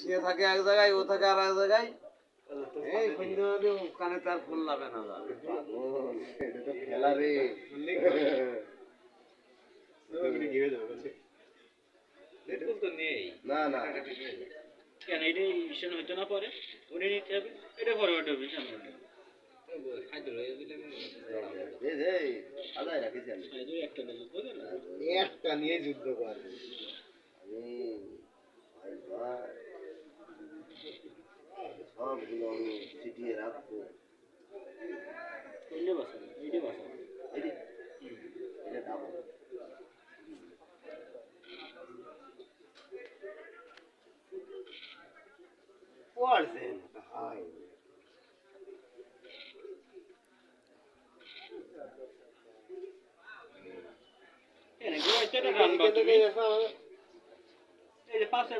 সে থাকে এক জায়গায়, ও থাকে আর এক জায়গায়। এই সন্ধ্যে কানে তার ফোন লাগে না। এটা তো খেলা রে। না না কেন এটা ইলিশন হইতো না পরে ওটা নিতে হবে এটা ফরওয়ার্ড হবে সামনে আদায় রাখিস আমি একটা দিল বুঝলেন একটা নিয়ে যুদ্ধ করবে আমি ভাই সবগুলো আমি ছিটিয়ে রাখবো এটা বাসা এটা বাসা এটা ডাবো পড়ছেন হাই এই যে 5 এর